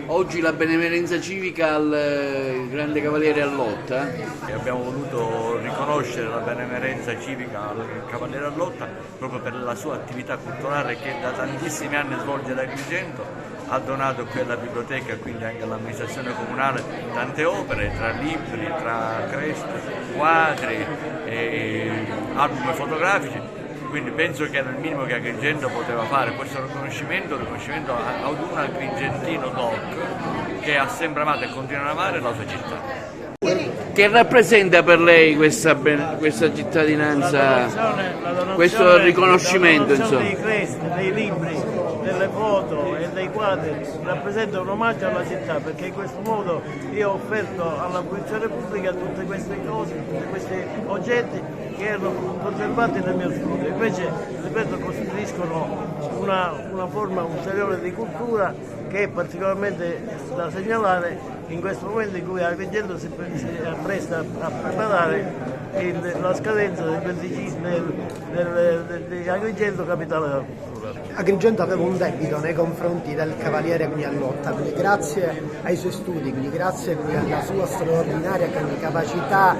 Oggi la benemerenza civica al Grande Cavaliere a Lotta. Abbiamo voluto riconoscere la benemerenza civica al Cavaliere a Lotta proprio per la sua attività culturale che da tantissimi anni svolge ad Agrigento. Ha donato qui alla biblioteca, quindi anche all'amministrazione comunale, tante opere, tra libri, tra creste, quadri, album fotografici. Quindi penso che era il minimo che Agrigento poteva fare, questo riconoscimento ad un agrigentino doc che ha sempre amato e continua ad amare la sua città. Che rappresenta per lei questa cittadinanza, questo riconoscimento? La donazione dei cresti, dei libri, delle foto e dei quadri rappresenta un omaggio alla città, perché in questo modo io ho offerto alla fruizione pubblica tutte queste cose, tutti questi oggetti che erano conservati nel mio studio. Invece, ripeto, costituiscono una forma ulteriore di cultura che è particolarmente da segnalare in questo momento in cui Agrigento si appresta a preparare la scadenza del 25 di Agrigento capitale della cultura. Agrigento aveva un debito nei confronti del Cavaliere a Lotta, quindi grazie ai suoi studi, quindi grazie alla sua straordinaria capacità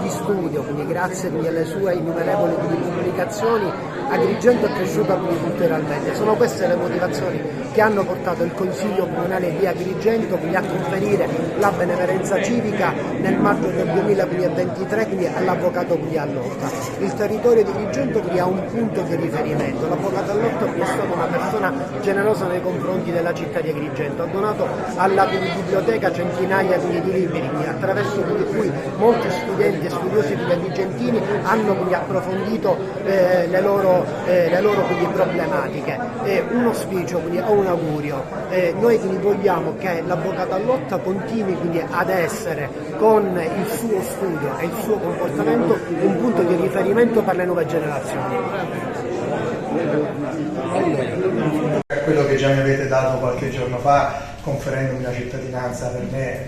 di studio, quindi grazie alle sue innumerevoli pubblicazioni, Agrigento è cresciuta culturalmente. Sono queste le motivazioni che hanno portato il Consiglio Comunale di Agrigento quindi a conferire la benemerenza civica nel maggio del 2023 quindi all'avvocato a Lotta. Il territorio di Agrigento quindi ha un punto di riferimento. L'avvocato a Lotta è stata una persona generosa nei confronti della città di Agrigento, ha donato alla biblioteca centinaia di libri attraverso cui molti studenti e studiosi agrigentini hanno quindi approfondito le loro quindi problematiche. Un auspicio quindi, o un augurio, noi quindi vogliamo che l'avvocato a Lotta continui quindi ad essere con il suo studio e il suo comportamento un punto di riferimento per le nuove generazioni. Quello che già mi avete dato qualche giorno fa conferendomi la cittadinanza, per me è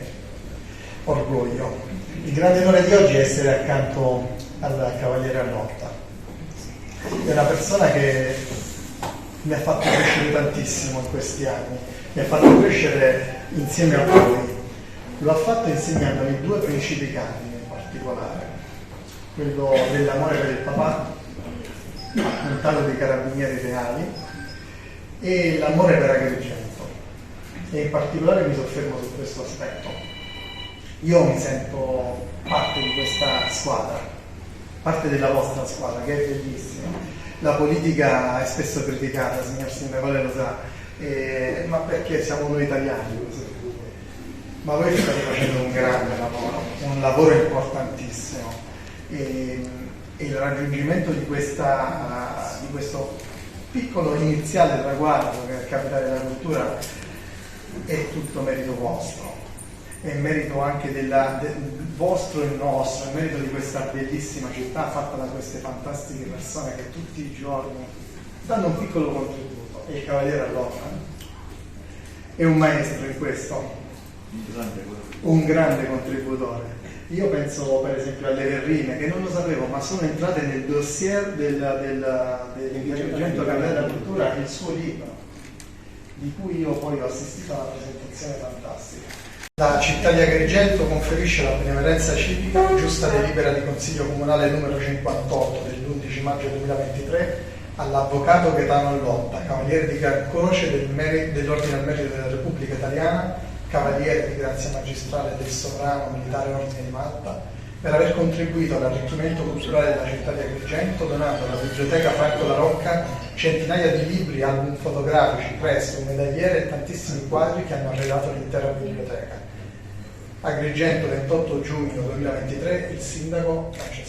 orgoglio. Il grande onore di oggi è essere accanto al Cavaliere a Lotta. È una persona che mi ha fatto crescere tantissimo in questi anni, mi ha fatto crescere insieme a voi. Lo ha fatto insegnandomi due principi cardini in particolare, quello dell'amore per il papà, un talo di carabinieri reali, e l'amore per Agrigento. E in particolare mi soffermo su questo aspetto. Io mi sento parte di questa squadra, parte della vostra squadra, che è bellissima. La politica è spesso criticata, signor Sindaco, lei lo sa, ma perché siamo noi italiani? Ma voi state facendo un grande lavoro, un lavoro importantissimo, e il raggiungimento di questo piccolo iniziale traguardo che è il capitale della cultura è tutto merito vostro. È merito anche del vostro e nostro, è merito di questa bellissima città fatta da queste fantastiche persone che tutti i giorni danno un piccolo contributo. E il Cavaliere a Lotta è un maestro in questo, un grande contributore. Io penso per esempio alle verrine, che non lo sapevo, ma sono entrate nel dossier dell'Agrigento Cavaliere della Cultura, il suo libro, di cui io poi ho assistito alla presentazione fantastica. La città di Agrigento conferisce la benemerenza civica giusta delibera di Consiglio Comunale numero 58 dell'11 maggio 2023 all'avvocato Gaetano Lotta, Cavaliere di Gran Croce dell'Ordine al Merito della Repubblica Italiana, Cavaliere di Grazia Magistrale del Sovrano Militare Ordine di Malta, per aver contribuito all'arricchimento culturale della città di Agrigento, donando alla Biblioteca Franco La Rocca centinaia di libri, album fotografici, creste, medagliere e tantissimi quadri che hanno arredato l'intera biblioteca. Agrigento, 28 giugno 2023, il sindaco Francesco